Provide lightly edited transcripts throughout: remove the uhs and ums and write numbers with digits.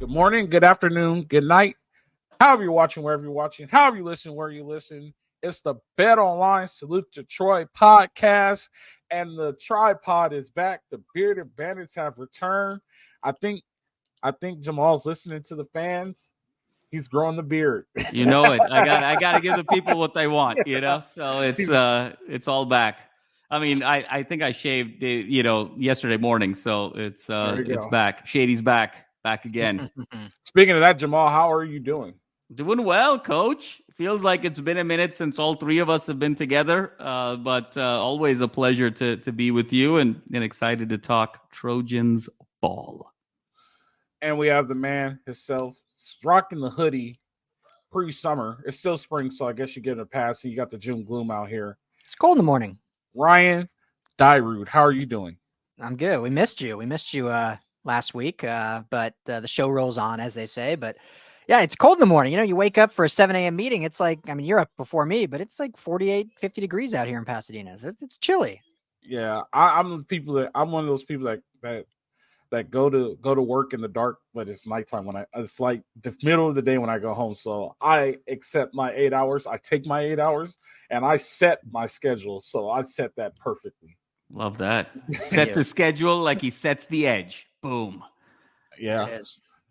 Good morning, good afternoon, good night. However you're watching, wherever you're watching, however you listen, where you listen. It's the Bet Online Salute to Troy podcast, and the tripod is back. The bearded bandits have returned. I think Jamal's listening to the fans. He's growing the beard. You know it. I got to give the people what they want, So it's all back. I mean, I think I shaved, yesterday morning, so it's back. Shady's back again. Speaking of that, Jamal, how are you doing? Doing well, Coach. Feels like it's been a minute since all three of us have been together, but always a pleasure to be with you and excited to talk Trojans ball. And we have the man himself rocking the hoodie pre-summer. It's still spring, so I guess you get a pass. So you got the June gloom out here. It's cold in the morning. Ryan Dyrud, how are you doing? I'm good. We missed you. Last week, but the show rolls on, as they say. But yeah, it's cold in the morning. You wake up for a 7 a.m. meeting. It's like, I mean, you're up before me, but it's like 48, 50 degrees out here in Pasadena. It's chilly. Yeah, I'm one of those people that go to work in the dark, but it's nighttime it's like the middle of the day when I go home. So I accept my 8 hours. I take my 8 hours and I set my schedule. So I set that perfectly. Love that. Sets a schedule like he sets the edge. Boom. Yeah.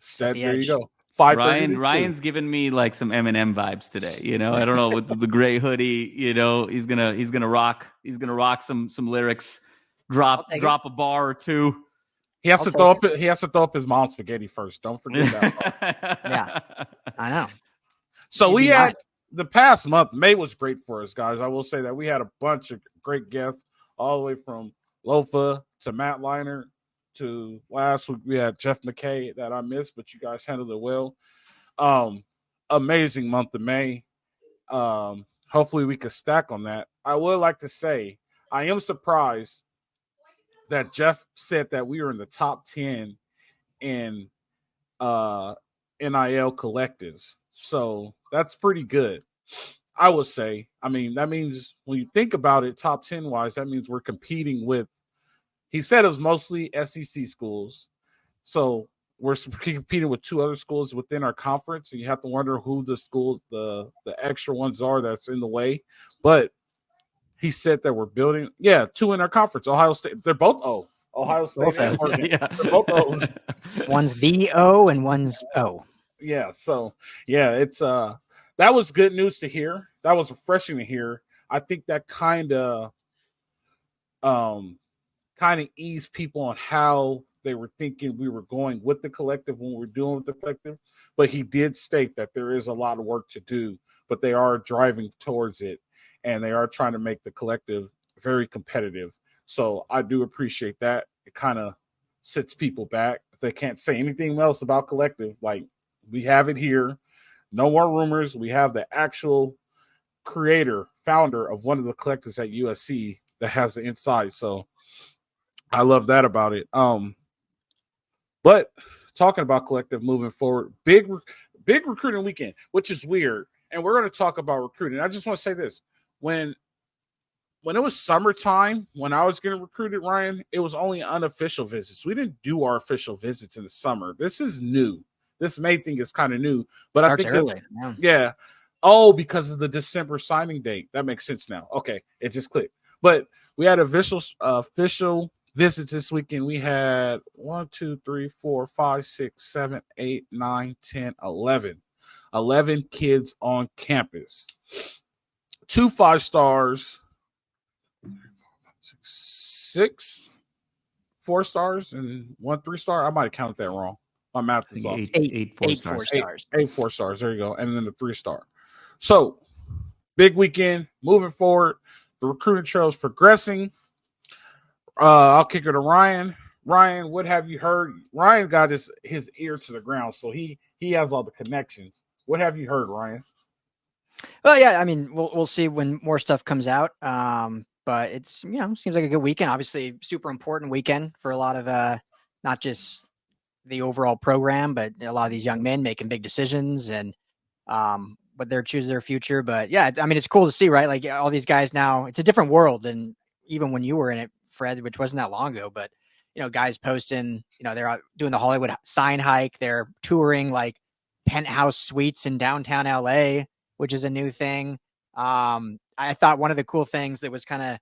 Set. The there edge. You go. Ryan's giving me like some Eminem vibes today. I don't know, with the gray hoodie. He's gonna rock some lyrics. Drop a bar or two. He has to throw up his mom's spaghetti first. Don't forget that. Yeah, I know. So we had the past month. May was great for us, guys. I will say that we had a bunch of great guests, all the way from Lofa to Matt Liner to last week. We had Jeff McKay that I missed, but you guys handled it well. Amazing month of May. Hopefully we could stack on that. I would like to say I am surprised that Jeff said that we were in the top 10 in NIL collectives. So that's pretty good, I would say. I mean, that means when you think about it, top 10 wise, that means we're competing with, he said it was mostly SEC schools. So we're competing with two other schools within our conference. And you have to wonder who the schools, the extra ones are that's in the way. But he said that we're building, two in our conference. Ohio State, they're both Ohio State and Oregon. Yeah. They're both O's. One's the O and one's O. Yeah, so it's that was good news to hear. That was refreshing to hear. I think that kind of eased people on how they were thinking we were going with the collective when we were doing with the collective. But he did state that there is a lot of work to do, but they are driving towards it. And they are trying to make the collective very competitive. So I do appreciate that. It kind of sits people back. If they can't say anything else about collective, like we have it here. No more rumors. We have the actual founder of one of the collectives at USC that has the inside. So I love that about it. But talking about collective moving forward, big recruiting weekend, which is weird. And we're going to talk about recruiting. I just want to say this. When it was summertime, when I was getting recruited, Ryan, it was only unofficial visits. We didn't do our official visits in the summer. This is new. This May thing is kind of new. But Starts I think early. Yeah. Oh, because of the December signing date. That makes sense now. Okay. It just clicked. But we had official visits this weekend. We had 1, 2, 3, 4, 5, 6, 7, 8, 9, 10, 11. 11 kids on campus. 2 5-stars, 6 4-stars, and 1 3-star. I might have counted that wrong. My math is off. 8 4-stars. 8 4-stars. There you go. And then the 3-star. So, big weekend. Moving forward, the recruiting trail is progressing. I'll kick it to Ryan. Ryan, what have you heard? Ryan got his ear to the ground, so he has all the connections. What have you heard, Ryan? Well, yeah, I mean, we'll see when more stuff comes out. But it's, seems like a good weekend. Obviously, super important weekend for a lot of not just the overall program, but a lot of these young men making big decisions and but they're choosing their future. But yeah, I mean, it's cool to see, right? Like all these guys now, it's a different world than even when you were in it, Fred, which wasn't that long ago. But guys posting, they're out doing the Hollywood sign hike. They're touring like penthouse suites in downtown LA, which is a new thing. I thought one of the cool things that was kind of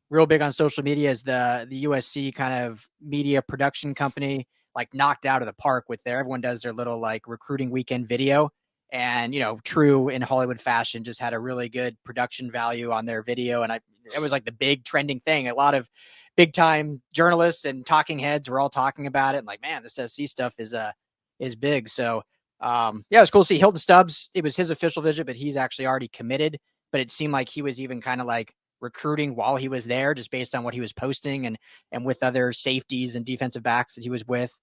real big on social media is the USC kind of media production company like knocked out of the park with everyone does their little like recruiting weekend video. And, true in Hollywood fashion, just had a really good production value on their video. And it was like the big trending thing. A lot of big time journalists and talking heads were all talking about it. And like, man, this SC stuff is big. So, it was cool to see Hilton Stubbs. It was his official visit, but he's actually already committed. But it seemed like he was even kind of like recruiting while he was there, just based on what he was posting and with other safeties and defensive backs that he was with.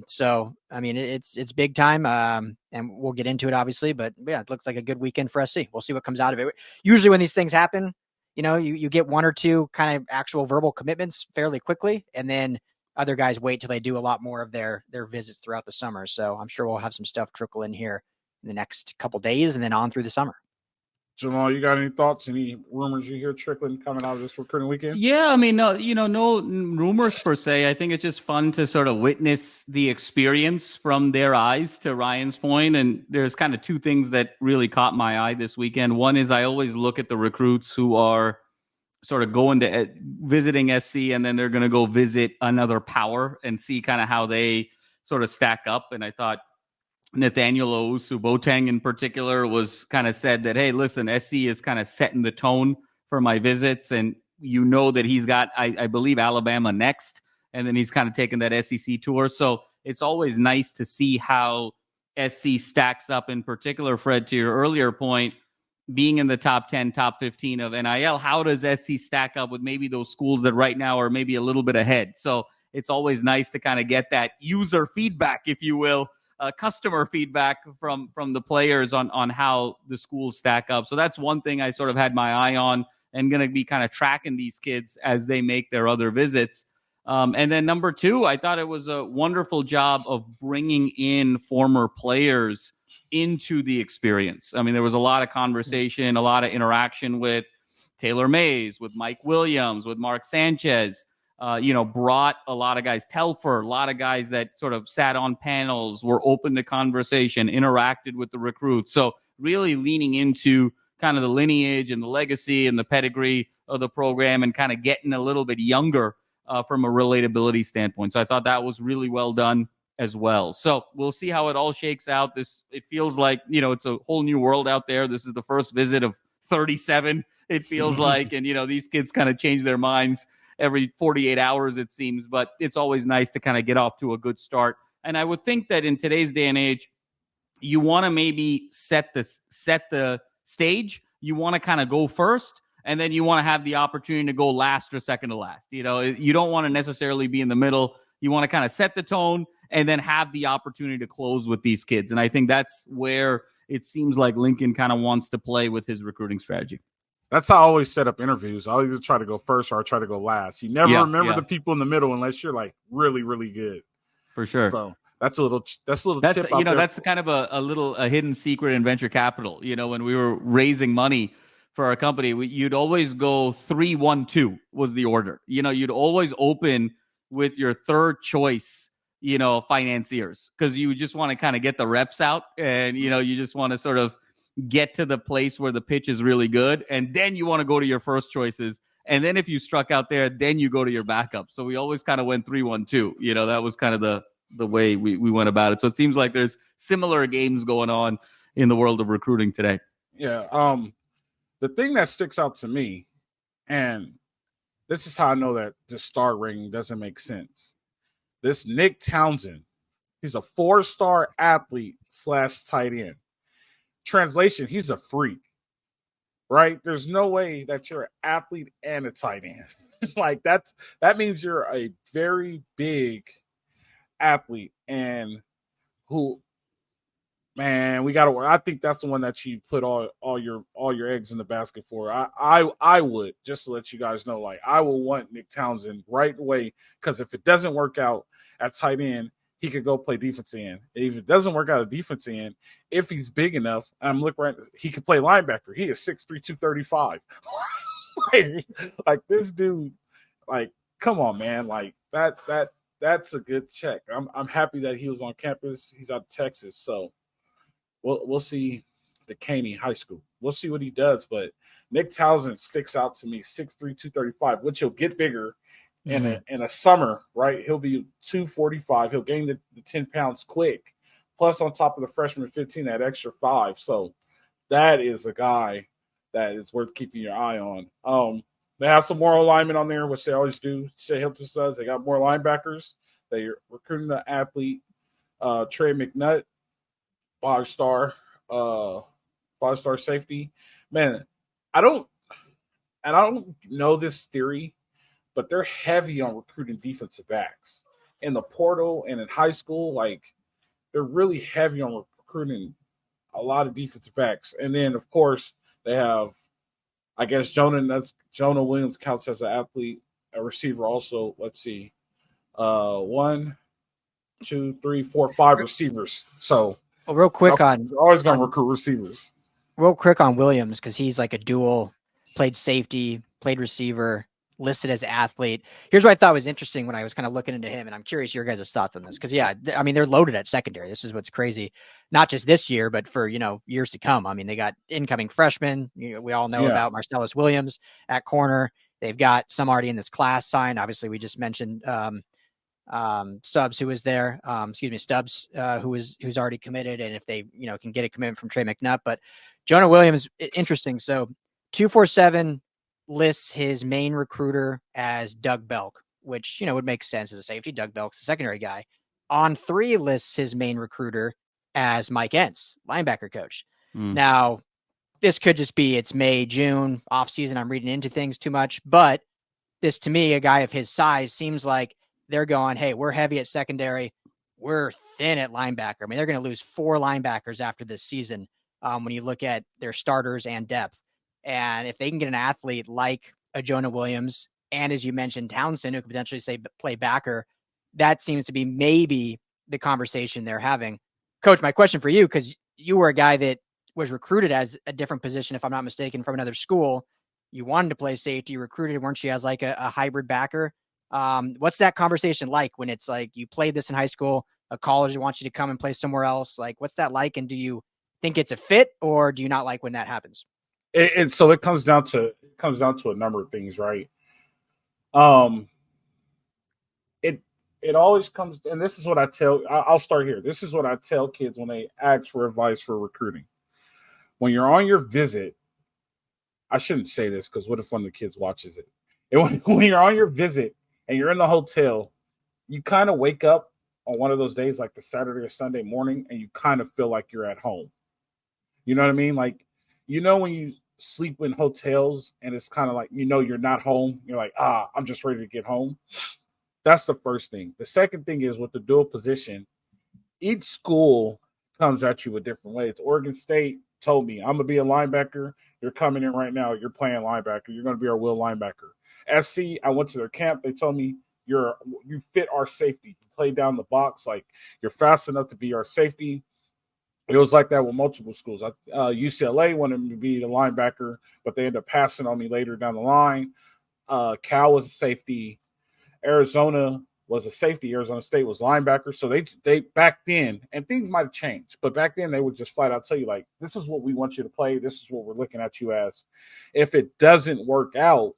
So I mean, it's big time. And we'll get into it obviously, but yeah, it looks like a good weekend for SC. We'll see what comes out of it. Usually when these things happen, you get one or two kind of actual verbal commitments fairly quickly, and then other guys wait till they do a lot more of their visits throughout the summer. So I'm sure we'll have some stuff trickle in here in the next couple days and then on through the summer. Jamal, you got any thoughts? Any rumors you hear trickling coming out of this recruiting weekend? Yeah, I mean, no rumors per se. I think it's just fun to sort of witness the experience from their eyes, to Ryan's point. And there's kind of two things that really caught my eye this weekend. One is I always look at the recruits who are sort of going to visiting SC, and then they're going to go visit another power and see kind of how they sort of stack up. And I thought Nathaniel Owusu-Boateng in particular was kind of said that, hey, listen, SC is kind of setting the tone for my visits. And that he's got, I believe, Alabama next. And then he's kind of taking that SEC tour. So it's always nice to see how SC stacks up in particular, Fred, to your earlier point, being in the top 10, top 15 of NIL. How does SC stack up with maybe those schools that right now are maybe a little bit ahead? So it's always nice to kind of get that user feedback, if you will, customer feedback from the players on how the schools stack up. So that's one thing I sort of had my eye on and going to be kind of tracking these kids as they make their other visits. And then number two, I thought it was a wonderful job of bringing in former players into the experience. I mean, there was a lot of conversation, a lot of interaction with Taylor Mays, with Mike Williams, with Mark Sanchez. Brought a lot of guys, Telfer, a lot of guys that sort of sat on panels, were open to conversation, interacted with the recruits. So really leaning into kind of the lineage and the legacy and the pedigree of the program and kind of getting a little bit younger from a relatability standpoint. So I thought that was really well done as well. So we'll see how it all shakes out. It feels like, it's a whole new world out there. This is the first visit of 37, it feels like. And, these kids kind of change their minds every 48 hours, it seems, but it's always nice to kind of get off to a good start. And I would think that in today's day and age, you want to maybe set the stage. You want to kind of go first, and then you want to have the opportunity to go last or second to last. You don't want to necessarily be in the middle. You want to kind of set the tone and then have the opportunity to close with these kids. And I think that's where it seems like Lincoln kind of wants to play with his recruiting strategy. That's how I always set up interviews. I'll either try to go first or I try to go last. You never remember the people in the middle unless you're like really, really good. For sure. So that's a little tip. That's kind of a hidden secret in venture capital. When we were raising money for our company, you'd always go 3-1-2 was the order. You'd always open with your third choice, financiers, because you just want to kind of get the reps out, and you just want to sort of get to the place where the pitch is really good, and then you want to go to your first choices, and then if you struck out there, then you go to your backup. So we always kind of went 3-1-2. That was kind of the way we went about it. So it seems like there's similar games going on in the world of recruiting today. Yeah. The thing that sticks out to me, and this is how I know that the star rating doesn't make sense. This Nick Townsend, he's a 4-star athlete / tight end. Translation, he's a freak, right? There's no way that you're an athlete and a tight end. Like that means you're a very big athlete, and I think that's the one that you put all your eggs in the basket for. I would, just to let you guys know, like I will want Nick Townsend right away, because if it doesn't work out at tight end, he could go play defense end. If it doesn't work out at defense end, if he's big enough, he could play linebacker. He is 6'3", 235. Like this dude, like come on, man. Like that's a good check. I'm happy that he was on campus. He's out of Texas, so we'll see the Caney High School. We'll see what he does. But Nick Townsend sticks out to me, 6'3", 235, which he'll get bigger in a summer, right? He'll be 245. He'll gain the 10 pounds quick. Plus, on top of the freshman 15, that extra 5. So that is a guy that is worth keeping your eye on. They have some more alignment on there, which they always do. Shea Hilton does. They got more linebackers. They're recruiting the athlete, Trey McNutt, five-star safety. Man, I don't know this theory, but they're heavy on recruiting defensive backs in the portal and in high school. Like, they're really heavy on recruiting a lot of defensive backs. And then, of course, they have, I guess, Jonah Williams counts as an athlete, a receiver also. Let's see. 1, 2, 3, 4, 5 receivers. So, real quick on, they're always going to recruit receivers. Real quick on Williams, because he's like a dual, played safety, played receiver, listed as athlete. Here's what I thought was interesting when I was kind of looking into him, and I'm curious your guys' thoughts on this. Because, yeah, I mean, they're loaded at secondary. This is what's crazy. Not just this year, but for, years to come. I mean, they got incoming freshmen. We all know about Marcellus Williams at corner. They've got some already in this class signed. Obviously, we just mentioned Stubbs, who was there. Stubbs, who's already committed. And if they, can get a commitment from Trey McNutt. But Jonah Williams, interesting. So 247 lists his main recruiter as Doug Belk, which, would make sense as a safety. Doug Belk's the secondary guy. On 3 lists his main recruiter as Mike Entz, linebacker coach. Now, this could just be it's May, June, off season. I'm reading into things too much, but this to me, a guy of his size, seems like they're going, hey, we're heavy at secondary. We're thin at linebacker. I mean, they're going to lose 4 linebackers after this season when you look at their starters and depth. And if they can get an athlete like a Jonah Williams and, as you mentioned, Townsend, who could potentially play backer, that seems to be maybe the conversation they're having. Coach, my question for you, because you were a guy that was recruited as a different position, if I'm not mistaken, from another school. You wanted to play safety, recruited, weren't you, as like a hybrid backer? What's that conversation like when it's like you played this in high school, a college wants you to come and play somewhere else? Like, what's that like? And do you think it's a fit, or do you not like when that happens? And so it comes down to a number of things, right? It always comes, and this is what I'll start here. This is what I tell kids when they ask for advice for recruiting. When you're on your visit, I shouldn't say this because what if one of the kids watches it? And when you're on your visit and you're in the hotel, you kind of wake up on one of those days, like the Saturday or Sunday morning, and you kind of feel like you're at home. You know what I mean? Like, when you sleep in hotels and it's kind of like, you're not home. You're like, I'm just ready to get home. That's the first thing. The second thing is with the dual position, each school comes at you a different way. It's Oregon State told me, I'm going to be a linebacker. You're coming in right now. You're playing linebacker. You're going to be our will linebacker. SC, I went to their camp. They told me you fit our safety. You play down the box. Like, you're fast enough to be our safety. It was like that with multiple schools. UCLA wanted me to be the linebacker, but they ended up passing on me later down the line. Cal was a safety. Arizona was a safety. Arizona State was linebacker. So they back then, and things might have changed, but back then they would just flat out tell you, like, this is what we want you to play. This is what we're looking at you as. If it doesn't work out,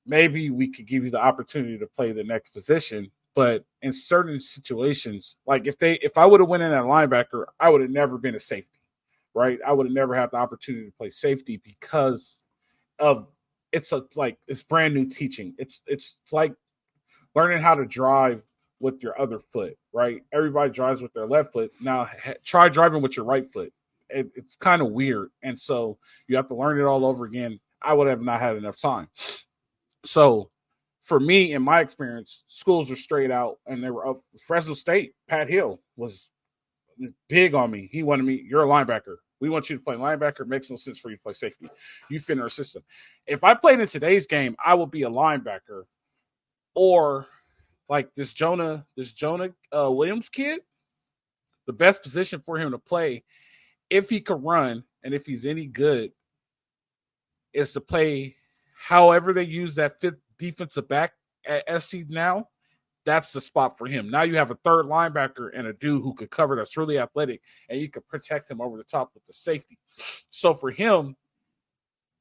maybe we could give you the opportunity to play the next position. But in certain situations, like if I would have went in at linebacker, I would have never been a safety, right? I would have never had the opportunity to play safety because of it's brand new teaching. It's like learning how to drive with your other foot, right? Everybody drives with their left foot. Now try driving with your right foot. It's kind of weird. And so you have to learn it all over again. I would have not had enough time. So for me, in my experience, schools are straight out, and they were up. Fresno State, Pat Hill was big on me. He wanted me, you're a linebacker. We want you to play linebacker. It makes no sense for you to play safety. You fit in our system. If I played in today's game, I would be a linebacker. Or like this Jonah Williams kid, the best position for him to play, if he could run and if he's any good, is to play however they use that fifth defensive back at SC now, that's the spot for him. Now you have a third linebacker and a dude who could cover that's really athletic, and you could protect him over the top with the safety. So for him,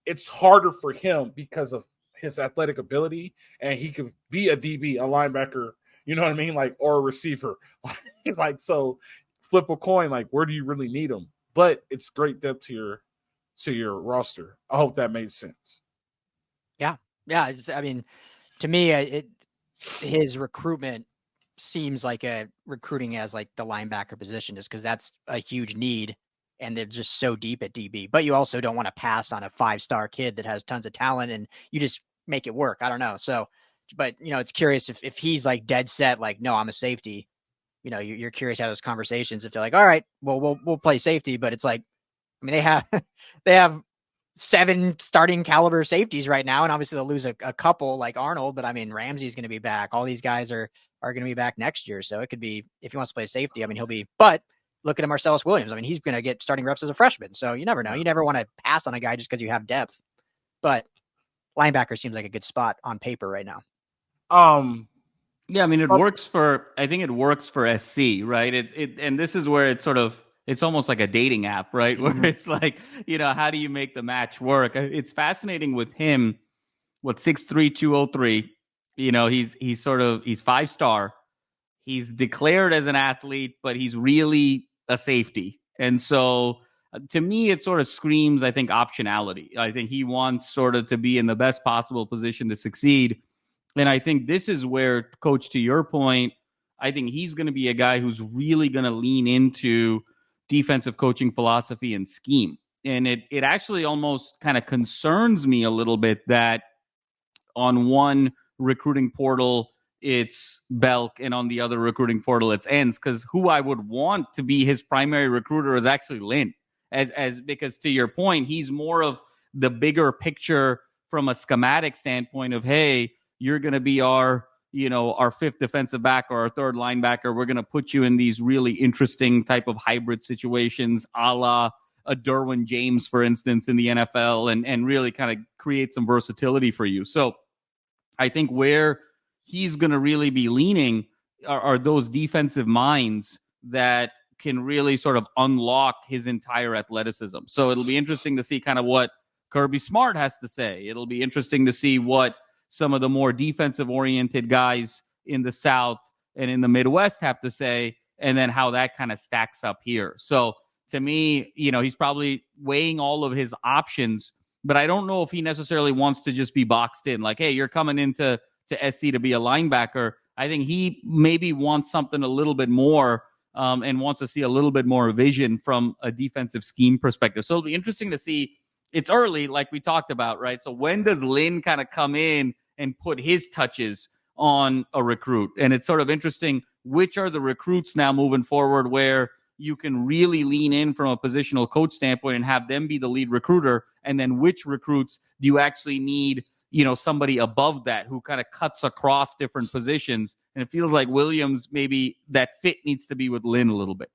it's harder for him because of his athletic ability, and he could be a DB, a linebacker, you know what I mean? Like, or a receiver. Like, so flip a coin, like, where do you really need him? But it's great depth to your roster. I hope that made sense. Yeah. Yeah. I mean, to me, his recruitment seems like a recruiting as like the linebacker position, just because that's a huge need and they're just so deep at DB. But you also don't want to pass on a 5-star kid that has tons of talent and you just make it work. I don't know. So, but it's curious if he's like dead set, like, no, I'm a safety. You're curious how those conversations, if they're like, all right, well, we'll play safety, but it's like, I mean, they have 7 starting caliber safeties right now, and obviously they'll lose a couple like Arnold, but I mean, Ramsey's going to be back. All these guys are going to be back next year, so it could be, if he wants to play safety, I mean, he'll be. But look at Marcellus Williams. I mean, he's going to get starting reps as a freshman, so you never know. You never want to pass on a guy just because you have depth. But linebacker seems like a good spot on paper right now. Yeah, I mean, I think it works for SC, right? And this is where it's almost like a dating app, right? Where it's like, how do you make the match work? It's fascinating with him. 6'3", 203. He's 5-star. He's declared as an athlete, but he's really a safety. And so to me, it sort of screams, I think, optionality. I think he wants sort of to be in the best possible position to succeed. And I think this is where, Coach, to your point, I think he's going to be a guy who's really going to lean into defensive coaching philosophy and scheme. And it actually almost kind of concerns me a little bit that on one recruiting portal, it's Belk, and on the other recruiting portal, it's Ends, because who I would want to be his primary recruiter is actually Lynn. Because to your point, he's more of the bigger picture from a schematic standpoint of, hey, you're going to be our 5th defensive back or our 3rd linebacker. We're going to put you in these really interesting type of hybrid situations, a la a Derwin James, for instance, in the NFL, and really kind of create some versatility for you. So I think where he's going to really be leaning are those defensive minds that can really sort of unlock his entire athleticism. So it'll be interesting to see kind of what Kirby Smart has to say. It'll be interesting to see what some of the more defensive-oriented guys in the South and in the Midwest have to say, and then how that kind of stacks up here. So to me, he's probably weighing all of his options, but I don't know if he necessarily wants to just be boxed in. Like, hey, you're coming into SC to be a linebacker. I think he maybe wants something a little bit more and wants to see a little bit more vision from a defensive scheme perspective. So it'll be interesting to see. It's early, like we talked about, right? So when does Lynn kind of come in and put his touches on a recruit? And it's sort of interesting, which are the recruits now moving forward where you can really lean in from a positional coach standpoint and have them be the lead recruiter, and then which recruits do you actually need, somebody above that who kind of cuts across different positions. And it feels like Williams, maybe that fit needs to be with Lynn a little bit.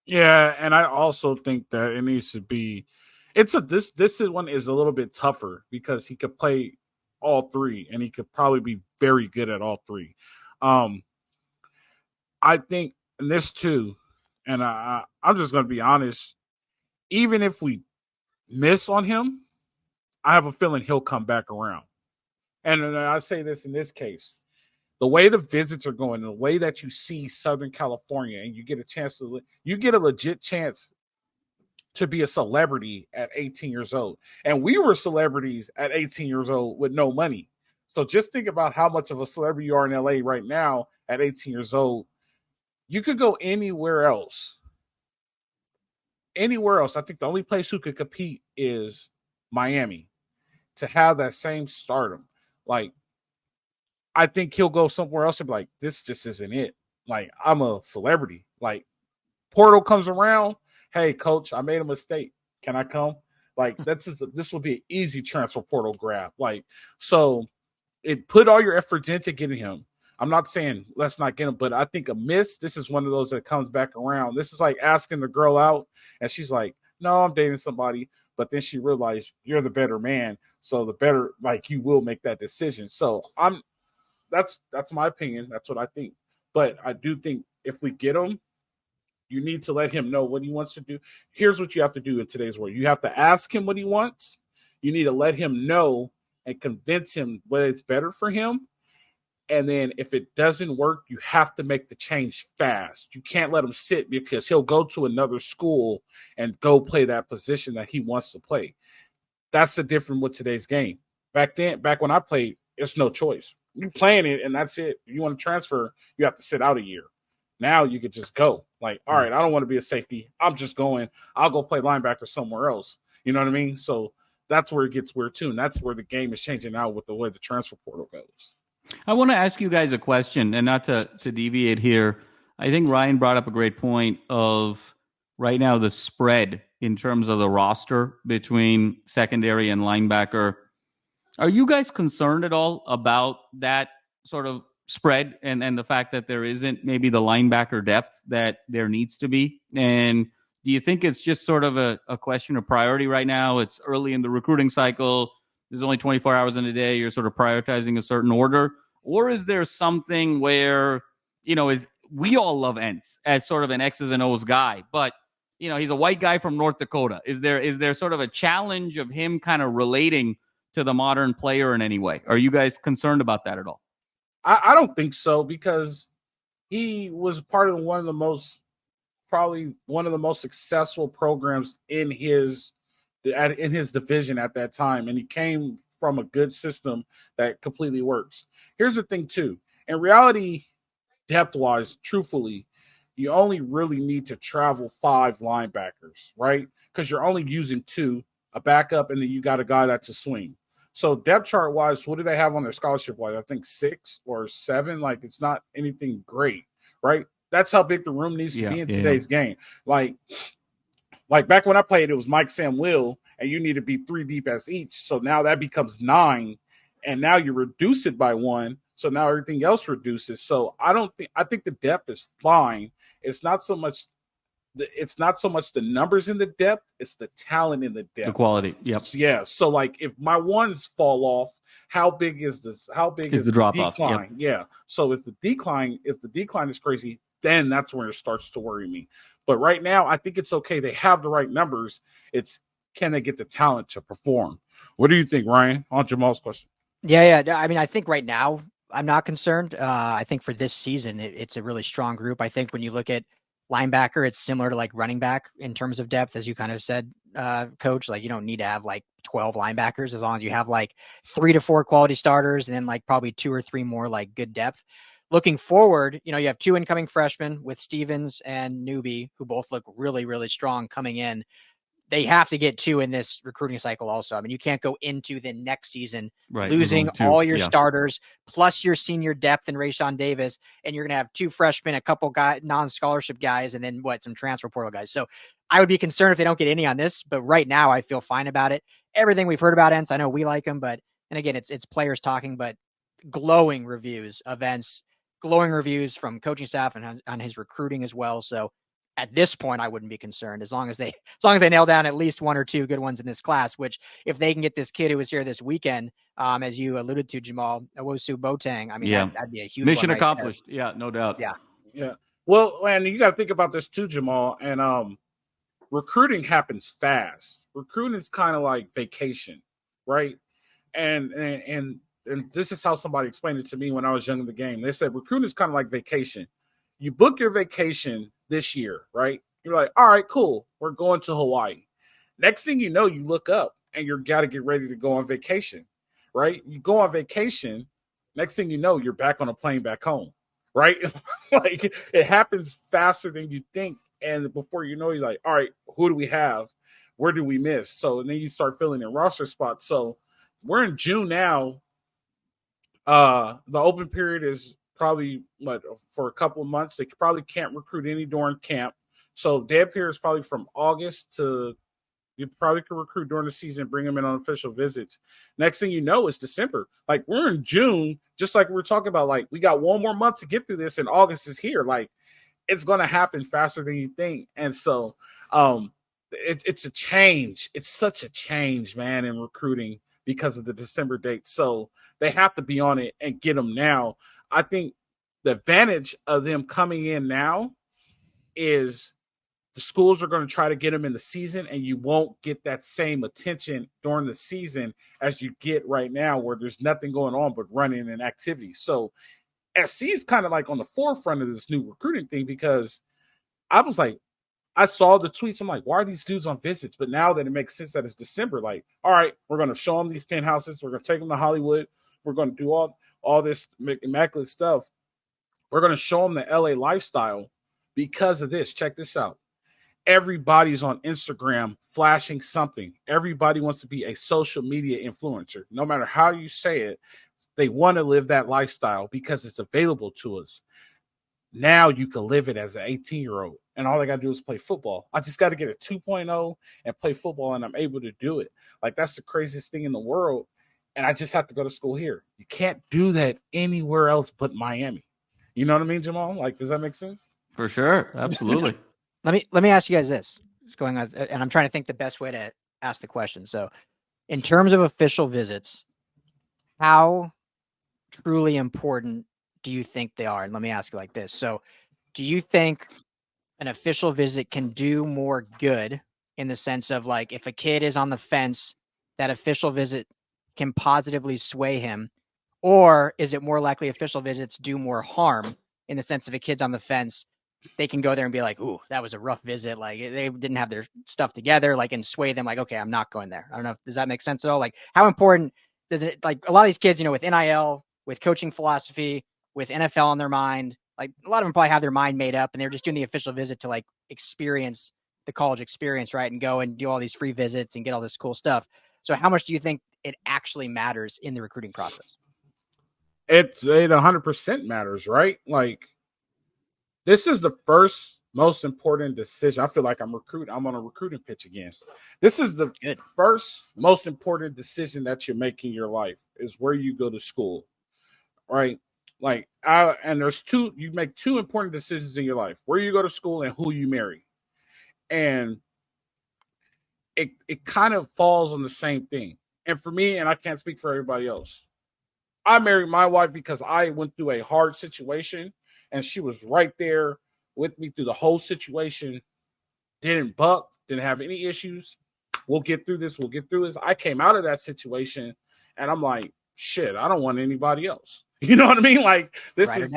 Yeah, and I also think that it needs to be. This one is a little bit tougher because he could play all 3, and he could probably be very good at all 3. I think in this too, and I'm just going to be honest. Even if we miss on him, I have a feeling he'll come back around. And I say this in this case. The way the visits are going, the way that you see Southern California, and you get a legit chance to be a celebrity at 18 years old. And we were celebrities at 18 years old with no money. So just think about how much of a celebrity you are in LA right now at 18 years old. You could go anywhere else. Anywhere else. I think the only place who could compete is Miami to have that same stardom. Like, I think he'll go somewhere else and be like, this just isn't it. Like, I'm a celebrity. Like, portal comes around. Hey, coach, I made a mistake. Can I come? Like, this will be an easy transfer portal grab. Like, so put all your efforts into getting him. I'm not saying let's not get him, but I think a miss, this is one of those that comes back around. This is like asking the girl out, and she's like, no, I'm dating somebody. But then she realized you're the better man. So the better, like, you will make that decision. So that's my opinion. That's what I think. But I do think if we get him, you need to let him know what he wants to do. Here's what you have to do in today's world. You have to ask him what he wants. You need to let him know and convince him whether it's better for him. And then if it doesn't work, you have to make the change fast. You can't let him sit because he'll go to another school and go play that position that he wants to play. That's the difference with today's game. Back when I played, it's no choice. You playing it and that's it. If you want to transfer, you have to sit out a year. Now you could just go. Like, all right, I don't want to be a safety. I'm just going. I'll go play linebacker somewhere else. You know what I mean? So that's where it gets weird too. And that's where the game is changing now with the way the transfer portal goes. I want to ask you guys a question, and not to deviate here. I think Ryan brought up a great point of right now the spread in terms of the roster between secondary and linebacker. Are you guys concerned at all about that sort of spread and the fact that there isn't maybe the linebacker depth that there needs to be? And do you think it's just sort of a question of priority right now? It's early in the recruiting cycle. There's only 24 hours in a day. You're sort of prioritizing a certain order. Or is there something where, is we all love Entz as sort of an X's and O's guy, but, he's a white guy from North Dakota. Is there sort of a challenge of him kind of relating to the modern player in any way? Are you guys concerned about that at all? I don't think so, because he was part of one of the most successful programs in his division at that time. And he came from a good system that completely works. Here's the thing too. In reality, depth-wise, truthfully, you only really need to travel 5 linebackers, right? Because you're only using 2, a backup, and then you got a guy that's a swing. So depth chart-wise, what do they have on their scholarship-wise? I think 6 or 7. Like, it's not anything great, right? That's how big the room needs to be in today's game. Like back when I played, it was Mike Sam Will, and you need to be 3 deep as each. So now that becomes 9, and now you reduce it by 1. So now everything else reduces. So I think the depth is fine. It's not so much the numbers in the depth, it's the talent in the depth. The quality. Yep. Yeah. So like if my ones fall off, how big is the drop decline? off? Yep. Yeah. So if the decline is crazy, then that's where it starts to worry me. But right now, I think it's okay. They have the right numbers. It's can they get the talent to perform? What do you think, Ryan? On Jamal's question. Yeah. I mean, I think right now I'm not concerned. I think for this season, it's a really strong group. I think when you look at linebacker, it's similar to like running back in terms of depth, as you kind of said, Coach. Like you don't need to have like 12 linebackers as long as you have like 3 to 4 quality starters and then like probably 2 or 3 more like good depth. Looking forward, you have 2 incoming freshmen with Stevens and Newby, who both look really, really strong coming in. They have to get 2 in this recruiting cycle also. I mean, you can't go into the next season losing all your starters plus your senior depth in Rayshawn Davis, and you're going to have 2 freshmen, a couple non-scholarship guys, and then some transfer portal guys. So I would be concerned if they don't get any on this, but right now I feel fine about it. Everything we've heard about Entz, I know we like him, and again, it's players talking, but glowing reviews of Entz, glowing reviews from coaching staff and on his recruiting as well. So at this point, I wouldn't be concerned as long as they nail down at least 1 or 2 good ones in this class, which if they can get this kid who was here this weekend, as you alluded to, Jamal, Owosu Boateng, I mean, that'd be a huge mission accomplished. There. Yeah, no doubt. Yeah. Well, and you got to think about this too, Jamal, and recruiting happens fast. Recruiting is kind of like vacation, right? And this is how somebody explained it to me when I was young in the game. They said recruiting is kind of like vacation. You book your vacation this year, right? You're like, all right, cool. We're going to Hawaii. Next thing you know, you look up and you got to get ready to go on vacation, right? You go on vacation. Next thing you know, you're back on a plane back home, right? Like it happens faster than you think. And before you know, you're like, all right, who do we have? Where do we miss? So then you start filling in roster spots. So we're in June now. The open period is probably for a couple of months. They probably can't recruit any during camp. So dead period is probably from August to you probably could recruit during the season, bring them in on official visits. Next thing you know, it's December. Like we're in June, just like we were talking about, like we got 1 more month to get through this and August is here. Like it's going to happen faster than you think. And so it's a change. It's such a change, man, in recruiting because of the December date. So they have to be on it and get them now. I think the advantage of them coming in now is the schools are going to try to get them in the season, and you won't get that same attention during the season as you get right now, where there's nothing going on but running and activity. So SC is kind of like on the forefront of this new recruiting thing, because I was like, I saw the tweets. I'm like, why are these dudes on visits? But now that it makes sense that it's December, like, all right, we're going to show them these penthouses. We're going to take them to Hollywood. We're going to do all this immaculate stuff. We're going to show them the LA lifestyle because of this. Check this out. Everybody's on Instagram flashing something. Everybody wants to be a social media influencer. No matter how you say it, they want to live that lifestyle because it's available to us. Now you can live it as an 18-year-old, and all I got to do is play football. I just got to get a 2.0 and play football, and I'm able to do it. Like, that's the craziest thing in the world, and I just have to go to school here. You can't do that anywhere else but Miami. You know what I mean, Jamal? Like, does that make sense? For sure. Absolutely. Let me ask you guys this. It's going on, and I'm trying to think the best way to ask the question. So, in terms of official visits, how truly important do you think they are? And let me ask you like this. So, do you think an official visit can do more good in the sense of, like, if a kid is on the fence, that official visit can positively sway him? Or is it more likely official visits do more harm in the sense of a kid's on the fence, they can go there and be like, ooh, that was a rough visit. Like, they didn't have their stuff together, like, and sway them like, okay, I'm not going there. I don't know. Does that make sense at all? Like, how important does it, like, a lot of these kids, with NIL, with coaching philosophy, with NFL on their mind, like, a lot of them probably have their mind made up and they're just doing the official visit to, like, experience the college experience, right? And go and do all these free visits and get all this cool stuff. So how much do you think it actually matters in the recruiting process? It 100% matters, right? Like, this is the first most important decision. I feel like I'm on a recruiting pitch again. This is the first most important decision that you make in your life, is where you go to school, right? Like, and you make two important decisions in your life: where you go to school and who you marry. And it kind of falls on the same thing. And for me, and I can't speak for everybody else, I married my wife because I went through a hard situation, and she was right there with me through the whole situation. Didn't buck, didn't have any issues. We'll get through this. I came out of that situation, and I'm like, shit, I don't want anybody else. You know what I mean? Like, this ride is,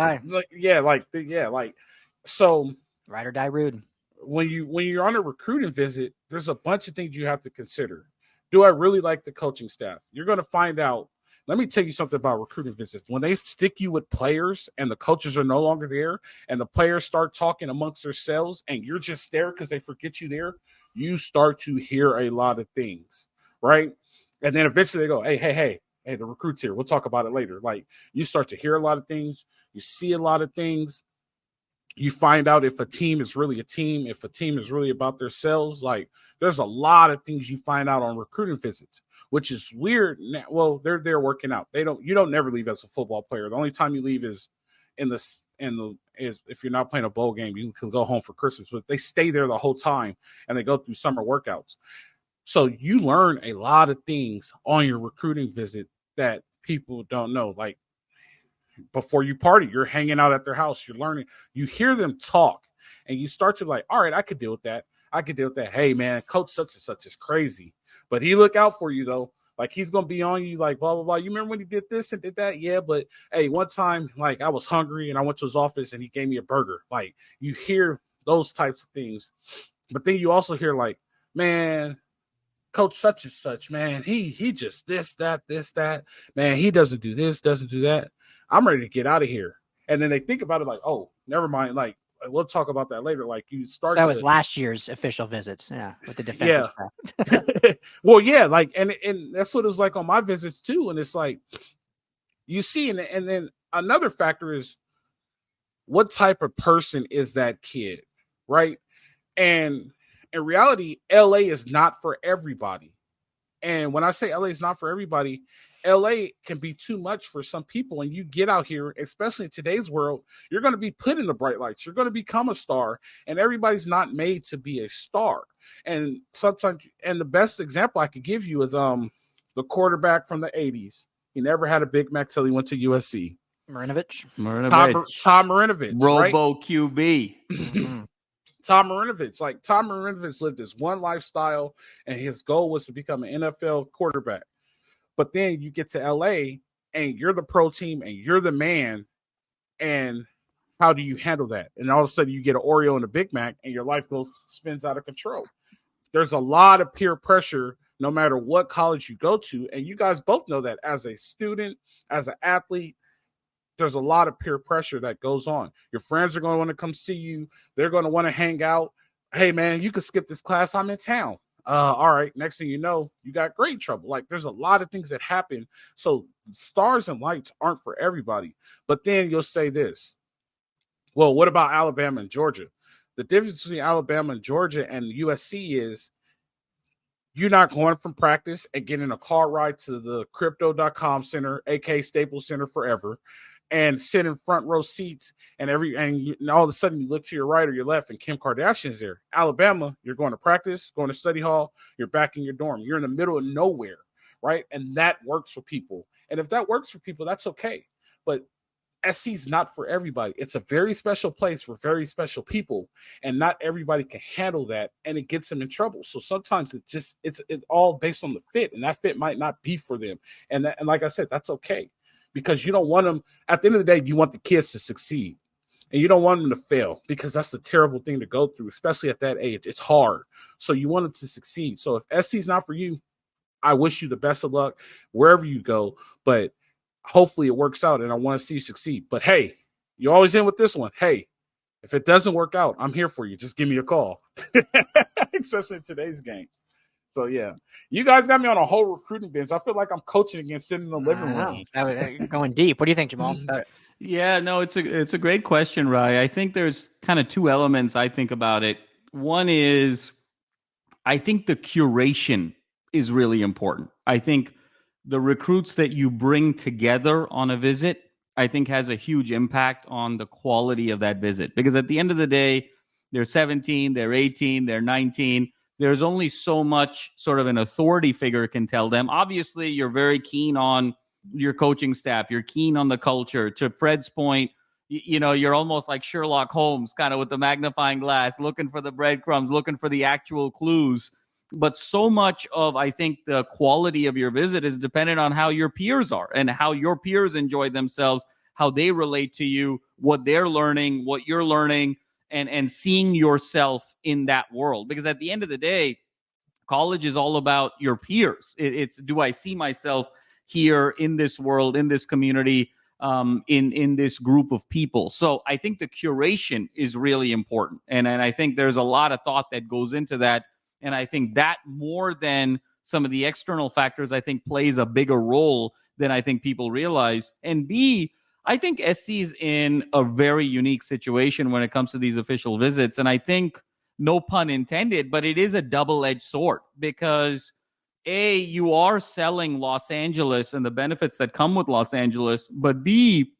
so ride or die rude. When you're on a recruiting visit, there's a bunch of things you have to consider. Do I really like the coaching staff? You're going to find out. Let me tell you something about recruiting visits. When they stick you with players and the coaches are no longer there and the players start talking amongst themselves and you're just there because they forget you there, you start to hear a lot of things, right? And then eventually they go, hey, the recruit's here. We'll talk about it later. Like, you start to hear a lot of things. You see a lot of things. You find out if a team is really a team, if a team is really about themselves. Like, there's a lot of things you find out on recruiting visits, which is weird. Well, they're there working out. You don't never leave as a football player. The only time you leave is if you're not playing a bowl game, you can go home for Christmas, but they stay there the whole time and they go through summer workouts. So you learn a lot of things on your recruiting visit that people don't know. Like, before you party, you're hanging out at their house, you're learning, you hear them talk, and you start to like, all right, I could deal with that. Hey, man, coach such and such is crazy, but he look out for you, though. Like, he's going to be on you, like, blah, blah, blah. You remember when he did this and did that? Yeah, but, hey, one time, like, I was hungry, and I went to his office, and he gave me a burger. Like, you hear those types of things. But then you also hear, like, man, coach such and such, man, he just this, that. Man, he doesn't do this, doesn't do that. I'm ready to get out of here. And then they think about it like, oh, never mind. Like, we'll talk about that later. Like, you start. That was last year's official visits. Yeah. With the defensive stuff. Well, yeah. Like, and that's what it was like on my visits too. And it's like, you see, and then another factor is, what type of person is that kid? Right. And in reality, LA is not for everybody. And when I say LA is not for everybody, LA can be too much for some people. And you get out here, especially in today's world, you're going to be put in the bright lights. You're going to become a star, and everybody's not made to be a star. And sometimes, and the best example I could give you is the the quarterback from the 80s. He never had a Big Mac till he went to USC. Marinovich. Tom Marinovich. Robo right? QB. Mm-hmm. Tom Marinovich lived his one lifestyle, and his goal was to become an NFL quarterback. But then you get to LA, and you're the pro team, and you're the man, and how do you handle that? And all of a sudden, you get an Oreo and a Big Mac, and your life spins out of control. There's a lot of peer pressure no matter what college you go to, and you guys both know that as a student, as an athlete, there's a lot of peer pressure that goes on. Your friends are going to want to come see you. They're going to want to hang out. Hey, man, you could skip this class. I'm in town. All right. Next thing you know, you got grade trouble. Like, there's a lot of things that happen. So stars and lights aren't for everybody. But then you'll say this. Well, what about Alabama and Georgia? The difference between Alabama and Georgia and USC is you're not going from practice and getting a car ride to the crypto.com center, aka Staples Center forever, and sit in front row seats, and all of a sudden you look to your right or your left and Kim Kardashian's there. Alabama, you're going to practice, going to study hall, you're back in your dorm. You're in the middle of nowhere, right? And that works for people. And if that works for people, that's okay. But SC is not for everybody. It's a very special place for very special people, and not everybody can handle that, and it gets them in trouble. So sometimes it's all based on the fit, and that fit might not be for them. And like I said, that's okay. Because you don't want them, at the end of the day, you want the kids to succeed. And you don't want them to fail, because that's a terrible thing to go through, especially at that age. It's hard. So you want them to succeed. So if SC is not for you, I wish you the best of luck wherever you go. But hopefully it works out, and I want to see you succeed. But, hey, you always in with this one. Hey, if it doesn't work out, I'm here for you. Just give me a call, especially in today's game. So, yeah, you guys got me on a whole recruiting bench. I feel like I'm coaching against sitting in the living room. Going deep. What do you think, Jamal? Yeah, no, it's a great question, Rai. I think there's kind of two elements I think about it. One is I think the curation is really important. I think the recruits that you bring together on a visit, I think has a huge impact on the quality of that visit. Because at the end of the day, they're 17, they're 18, they're 19. There's only so much sort of an authority figure can tell them. Obviously, you're very keen on your coaching staff. You're keen on the culture. To Fred's point, you're almost like Sherlock Holmes, kind of with the magnifying glass, looking for the breadcrumbs, looking for the actual clues. But so much of, I think, the quality of your visit is dependent on how your peers are and how your peers enjoy themselves, how they relate to you, what they're learning, what you're learning, and seeing yourself in that world. Because at the end of the day, college is all about your peers. It's do I see myself here in this world, in this community, in this group of people? So I think the curation is really important. And I think there's a lot of thought that goes into that. And I think that more than some of the external factors, I think plays a bigger role than I think people realize. And B, I think SC is in a very unique situation when it comes to these official visits. And I think, no pun intended, but it is a double-edged sword because A, you are selling Los Angeles and the benefits that come with Los Angeles, but B,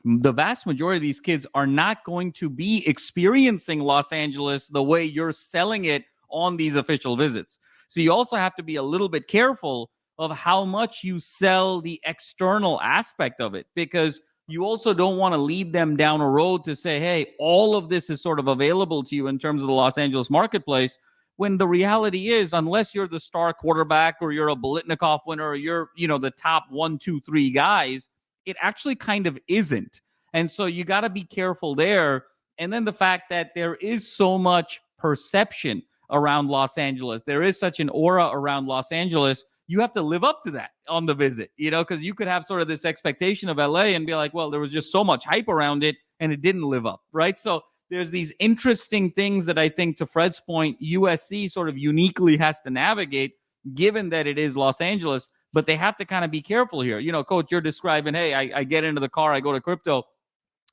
the vast majority of these kids are not going to be experiencing Los Angeles the way you're selling it on these official visits. So you also have to be a little bit careful of how much you sell the external aspect of it, because you also don't want to lead them down a road to say, hey, all of this is sort of available to you in terms of the Los Angeles marketplace, when the reality is, unless you're the star quarterback or you're a Biletnikoff winner or you're, the top 1, 2, 3 guys, it actually kind of isn't. And so you got to be careful there. And then the fact that there is so much perception around Los Angeles, there is such an aura around Los Angeles, you have to live up to that on the visit, because you could have sort of this expectation of LA and be like, well, there was just so much hype around it and it didn't live up, right? So there's these interesting things that I think, to Fred's point, USC sort of uniquely has to navigate, given that it is Los Angeles, but they have to kind of be careful here. Coach, you're describing, hey, I get into the car, I go to crypto.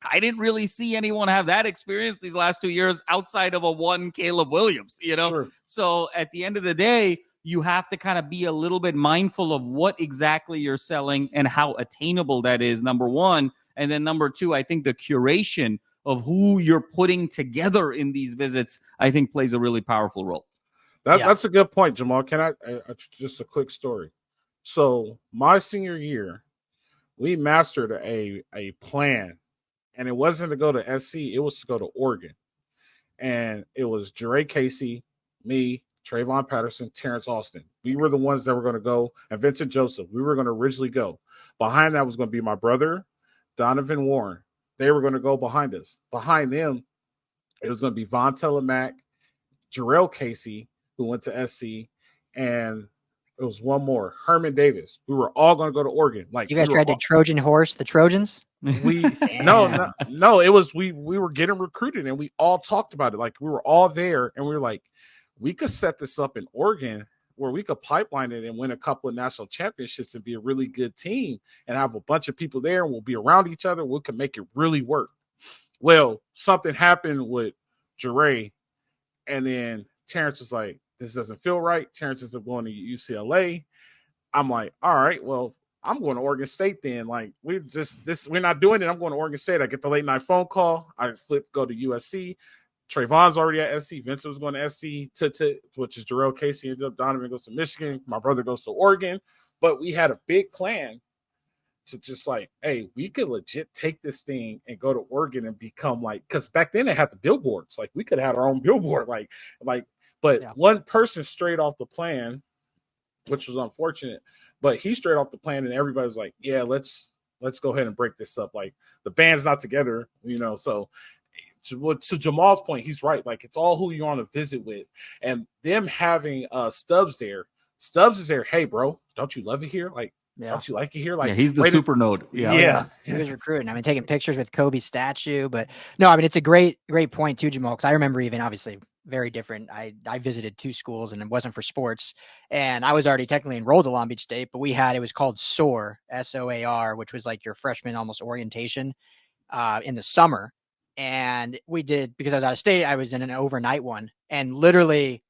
I didn't really see anyone have that experience these last 2 years outside of a one Caleb Williams, Sure. So at the end of the day, you have to kind of be a little bit mindful of what exactly you're selling and how attainable that is, number one. And then number two, I think the curation of who you're putting together in these visits, I think plays a really powerful role. That's a good point, Jamal. Can I just a quick story? So my senior year, we mastered a plan, and it wasn't to go to SC, it was to go to Oregon. And it was Jure Casey, me, Trayvon Patterson, Terrence Austin. We were the ones that were going to go, and Vincent Joseph. We were going to originally go. Behind that was going to be my brother, Donovan Warren. They were going to go behind us. Behind them, it was going to be Von Telemack, Jarrell Casey, who went to SC, and it was one more, Herman Davis. We were all going to go to Oregon. Like, you guys tried to Trojan horse the Trojans? We no, it was we were getting recruited, and we all talked about it. Like, we were all there, and we were like, we could set this up in Oregon where we could pipeline it and win a couple of national championships and be a really good team and have a bunch of people there, and we'll be around each other. We can make it really work. Well, something happened with Jure, and then Terrence was like, this doesn't feel right. Terrence is going to UCLA. I'm like, all right, well, I'm going to Oregon State then. Like, we're not doing it. I'm going to Oregon State. I get the late night phone call. I go to USC. Trayvon's already at SC. Vincent was going to SC, which is Jarrell Casey. Ended up Donovan goes to Michigan. My brother goes to Oregon. But we had a big plan to just like, hey, we could legit take this thing and go to Oregon and become like, because back then they had the billboards. Like, we could have our own billboard. But one person strayed off the plan, which was unfortunate. But he straight off the plan, and everybody was like, yeah, let's go ahead and break this up. Like, the band's not together, so to Jamal's point, he's right. Like, it's all who you're on a visit with. And them having Stubbs there. Stubbs is there. Hey, bro, don't you love it here? Like, don't you like it here? Like, he's the super node. Yeah. He was recruiting. I mean, taking pictures with Kobe's statue. But no, I mean, it's a great point too, Jamal, because I remember even obviously very different. I visited 2 schools, and it wasn't for sports. And I was already technically enrolled at Long Beach State, but it was called SOAR, SOAR, which was like your freshman almost orientation in the summer. And we did, because I was out of state, I was in an overnight one. And literally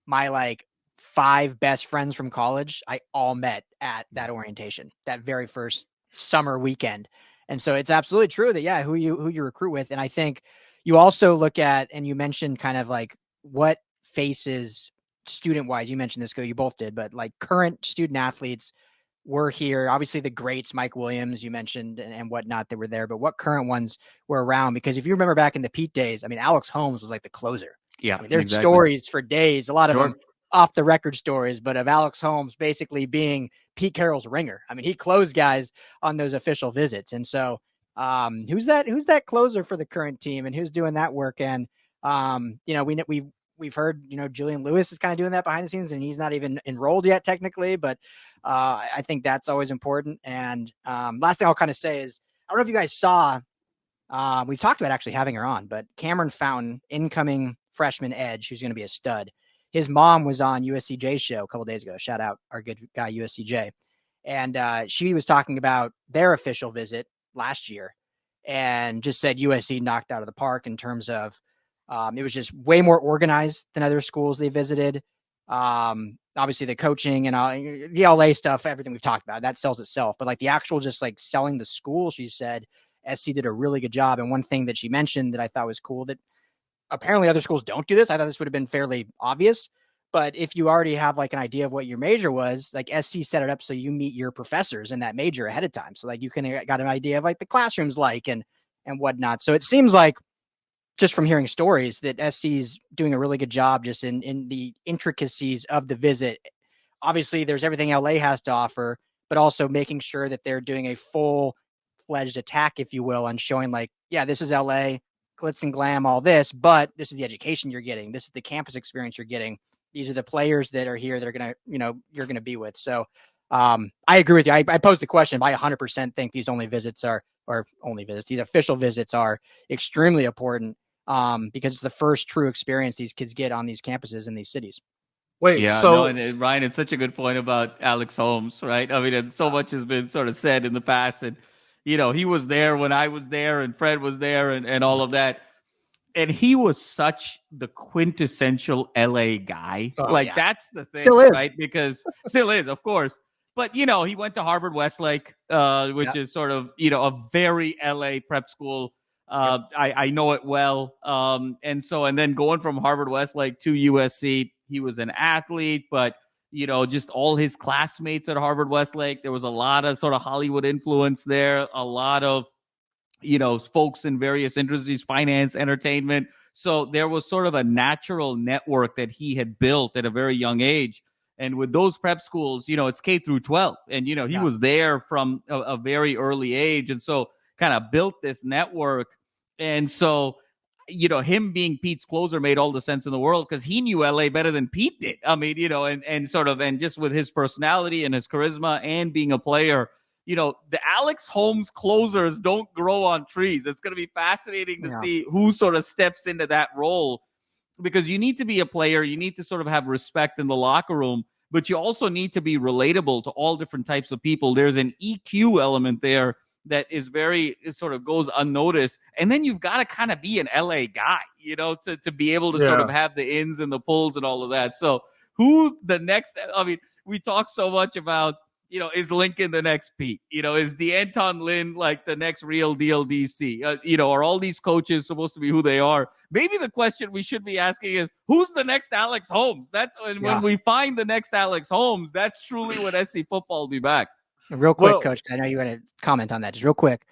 my 5 best friends from college, I all met at that orientation, that very first summer weekend. And so it's absolutely true that, who you recruit with. And I think you also look at, and you mentioned kind of like what faces student wise, you mentioned this, you both did, but like current student athletes were here. Obviously the greats, Mike Williams, you mentioned, and whatnot, that were there, but what current ones were around? Because if you remember back in the Pete days, I mean, Alex Holmes was like the closer. Yeah. I mean, there's stories for days, a lot of them off the record stories, but of Alex Holmes basically being Pete Carroll's ringer. I mean, he closed guys on those official visits. And so who's that closer for the current team, and who's doing that work? And we've heard, Julian Lewis is kind of doing that behind the scenes, and he's not even enrolled yet technically, but I think that's always important. And last thing I'll kind of say is, I don't know if you guys saw, we've talked about actually having her on, but Cameron Fountain, incoming freshman edge, who's going to be a stud. His mom was on USCJ's show a couple days ago. Shout out our good guy, USCJ. And she was talking about their official visit last year, and just said USC knocked out of the park in terms of it was just way more organized than other schools they visited. Obviously the coaching and the LA stuff, everything we've talked about, that sells itself. But like the actual just like selling the school, she said SC did a really good job. And one thing that she mentioned that I thought was cool, that apparently other schools don't do this. I thought this would have been fairly obvious. But if you already have like an idea of what your major was, like SC set it up so you meet your professors in that major ahead of time. So like you can got an idea of like the classrooms like and whatnot. So it seems like, just from hearing stories, that SC's doing a really good job just in the intricacies of the visit. Obviously there's everything LA has to offer, but also making sure that they're doing a full-fledged attack, if you will, on showing like, yeah, this is LA, glitz and glam, all this, but this is the education you're getting. This is the campus experience you're getting. These are the players that are here that are going to, you're going to be with. So I agree with you. I posed the question. I 100% think these these official visits are extremely important because it's the first true experience these kids get on these campuses in these cities. And Ryan, it's such a good point about Alex Holmes, right? I mean, and so much has been sort of said in the past, and he was there when I was there, and Fred was there, and all of that. And he was such the quintessential LA guy. That's the thing, still is. Right? Because still is, of course. But, he went to Harvard Westlake, which is sort of, a very LA prep school. I know it well. And then going from Harvard Westlake to USC, he was an athlete, but just all his classmates at Harvard Westlake. There was a lot of sort of Hollywood influence there, a lot of, folks in various industries, finance, entertainment. So there was sort of a natural network that he had built at a very young age. And with those prep schools, it's K through 12. And, he was there from a very early age. And so kind of built this network. And so, him being Pete's closer made all the sense in the world because he knew LA better than Pete did. I mean, and just with his personality and his charisma and being a player, the Alex Holmes closers don't grow on trees. It's going to be fascinating to see who sort of steps into that role, because you need to be a player. You need to sort of have respect in the locker room, but you also need to be relatable to all different types of people. There's an EQ element there that is it sort of goes unnoticed. And then you've got to kind of be an LA guy, to be able to sort of have the ins and the pulls and all of that. So who the next, we talk so much about, is Lincoln the next Pete? Is DeAnton Lynn like the next real deal DC? Are all these coaches supposed to be who they are? Maybe the question we should be asking is, who's the next Alex Holmes? When we find the next Alex Holmes, that's truly when SC football will be back. Real quick, Coach, I know you want to comment on that. Just real quick.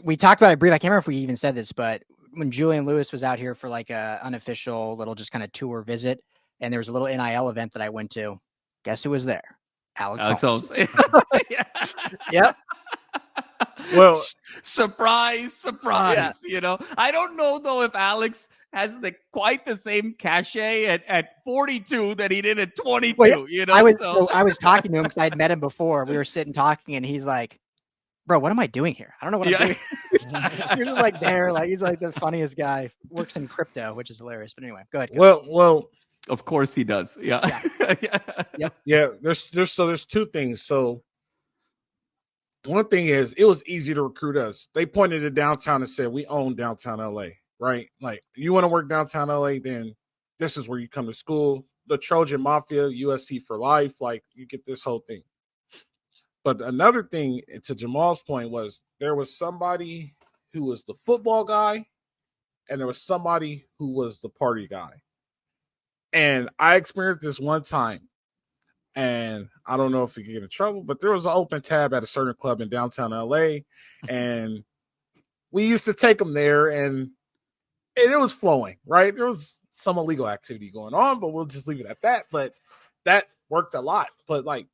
We talked about it briefly. I can't remember if we even said this, but when Julian Lewis was out here for like a unofficial little just kind of tour visit, and there was a little NIL event that I went to, guess who was there? Alex Holmes. Yep. Well, surprise. Yeah. I don't know though if Alex has quite the same cachet at 42 that he did at 22. Well, I was talking to him because I had met him before. We were sitting talking, and he's like, "Bro, what am I doing here? I don't know what I'm doing." You're just like there, like he's like the funniest guy. Works in crypto, which is hilarious. But anyway, go ahead. Well. Of course he does. Yeah. Yeah. There's two things. So one thing is, it was easy to recruit us. They pointed to downtown and said, we own downtown LA, right? Like, you want to work downtown LA, then this is where you come to school. The Trojan Mafia, USC for life, like you get this whole thing. But another thing, to Jamal's point, was there was somebody who was the football guy and there was somebody who was the party guy. And I experienced this one time, and I don't know if we could get in trouble, but there was an open tab at a certain club in downtown LA, and we used to take them there, and it was flowing, right? There was some illegal activity going on, but we'll just leave it at that. But that worked a lot. But, like,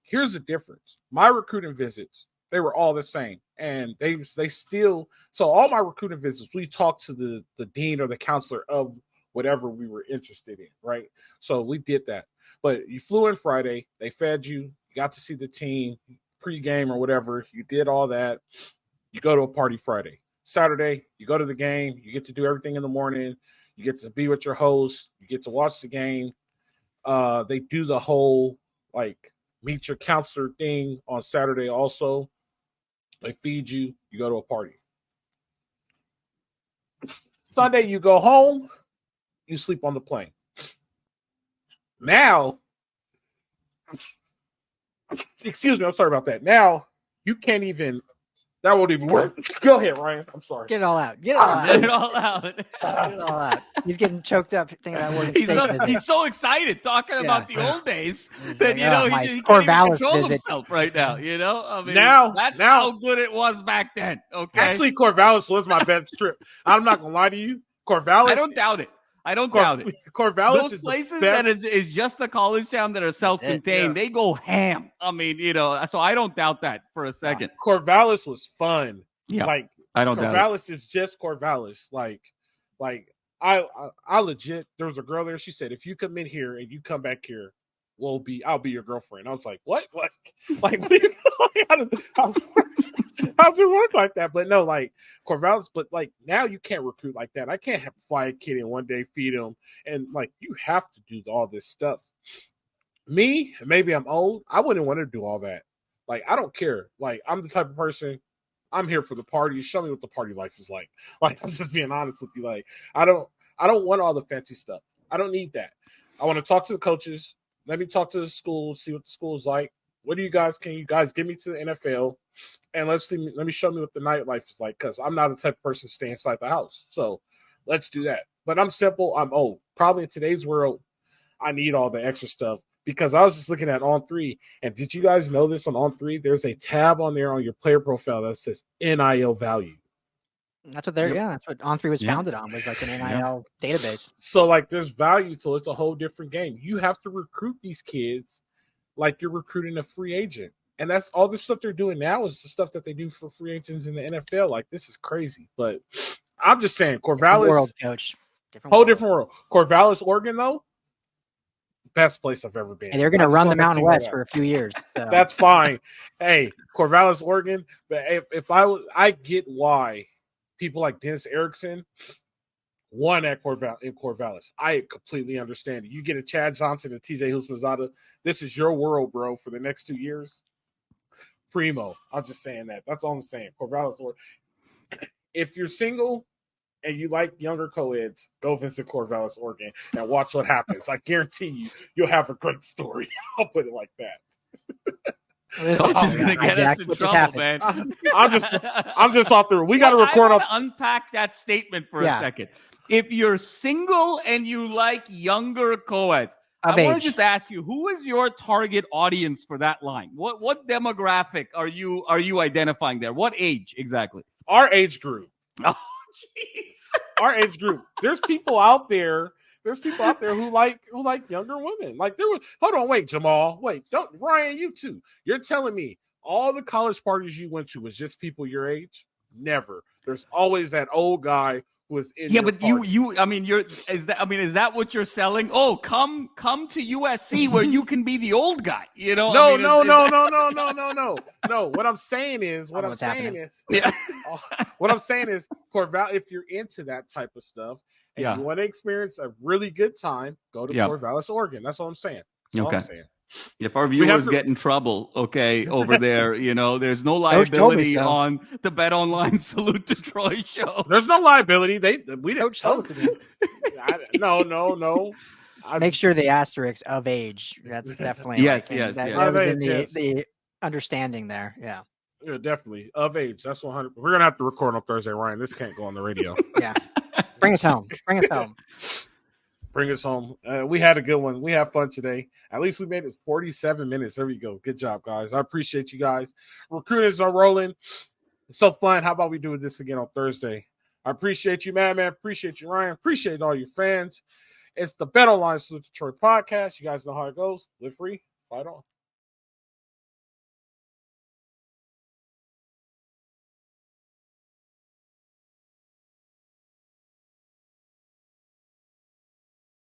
here's the difference. My recruiting visits, they were all the same. And they still – so all my recruiting visits, we talked to the dean or the counselor of whatever we were interested in, right? So we did that. But you flew in Friday. They fed you. You got to see the team pregame or whatever. You did all that. You go to a party Friday. Saturday, you go to the game. You get to do everything in the morning. You get to be with your host. You get to watch the game. They do the whole, like, meet your counselor thing on Saturday also. They feed you. You go to a party. Sunday, you go home. You sleep on the plane. Now, excuse me, I'm sorry about that. Now, you can't even, that won't even work. Go ahead, Ryan. I'm sorry. Get it all out. Get it all out. He's getting choked up thinking about Morgan State. He's so excited talking about the old days that, he can't Corvallis even control himself right now, I mean, that's how good it was back then, okay? Actually, Corvallis was my best trip. I'm not going to lie to you. Corvallis. I don't doubt it. Corvallis those places that is just the college town that are self-contained, they go ham. I mean, so I don't doubt that for a second. Corvallis was fun. Yeah, like I don't doubt it. Corvallis is just Corvallis. Like I legit. There was a girl there. She said, "If you come in here and you come back here, I'll be your girlfriend." I was like, "What? Like, what do you how does it work like that?" But no, like Corvallis, but like now you can't recruit like that. I can't fly a kid in one day, feed him, and like you have to do all this stuff. Me, maybe I'm old. I wouldn't want to do all that. Like, I don't care. Like, I'm the type of person, I'm here for the party. Show me what the party life is like. Like, I'm just being honest with you. Like, I don't want all the fancy stuff. I don't need that. I want to talk to the coaches. Let me talk to the school, see what the school's like. Can you guys get me to the NFL? And let me show me what the nightlife is like, because I'm not the type of person to stay inside the house. So let's do that. But I'm simple. I'm old. Probably in today's world, I need all the extra stuff because I was just looking at On 3, and did you guys know this on On 3? There's a tab on there on your player profile that says NIL value. That's what that's what On3 was founded on, was like an NIL database. So like there's value, so it's a whole different game. You have to recruit these kids like you're recruiting a free agent. And that's all the stuff they're doing now is the stuff that they do for free agents in the NFL. Like, this is crazy. But I'm just saying, Corvallis. World, coach. Different world. Corvallis, Oregon, though, best place I've ever been. And they're going to run the Mountain West for a few years. So. That's fine. Hey, Corvallis, Oregon. But if I get why people like Dennis Erickson won at Corvallis. I completely understand it. You get a Chad Johnson and TJ Husmanzada. This is your world, bro, for the next 2 years. Primo. I'm just saying that. That's all I'm saying. Corvallis. If you're single and you like younger co-eds, go visit Corvallis, Oregon, and watch what happens. I guarantee you'll have a great story. I'll put it like that. Coach is going to get us in trouble, man. I'm just off there. We got to record. I want to unpack that statement for a second. If you're single and you like younger co-eds, I want to just ask you, who is your target audience for that line? What demographic are you identifying there? What age exactly? Our age group. Oh, jeez. Our age group. There's people out there. Who like younger women. Like hold on, wait, Jamal. Wait, don't Ryan, you too. You're telling me all the college parties you went to was just people your age? Never. There's always that old guy who was in. Yeah, but is that what you're selling? Oh, come to USC where you can be the old guy. You know? No. What I'm saying is, Corvallis, if you're into that type of stuff and you want to experience a really good time, go to Corvallis, Oregon. That's what I'm saying. If our viewers get in trouble, over there, there's no liability on the Bet Online Salute to Troy show. There's no liability. We didn't tell it to me. No. Make sure the asterisk of age. That's definitely yes. The understanding there. Yeah. Yeah, definitely of age. That's 100. We're gonna have to record on Thursday, Ryan. This can't go on the radio. Yeah. Bring us home. Bring us home. We had a good one. We had fun today. At least we made it 47 minutes. There we go. Good job, guys. I appreciate you guys. Recruiters are rolling. It's so fun. How about we do this again on Thursday? I appreciate you, man. Appreciate you, Ryan. Appreciate all your fans. It's the Bet Online Salute to Troy podcast. You guys know how it goes. Live free, fight on.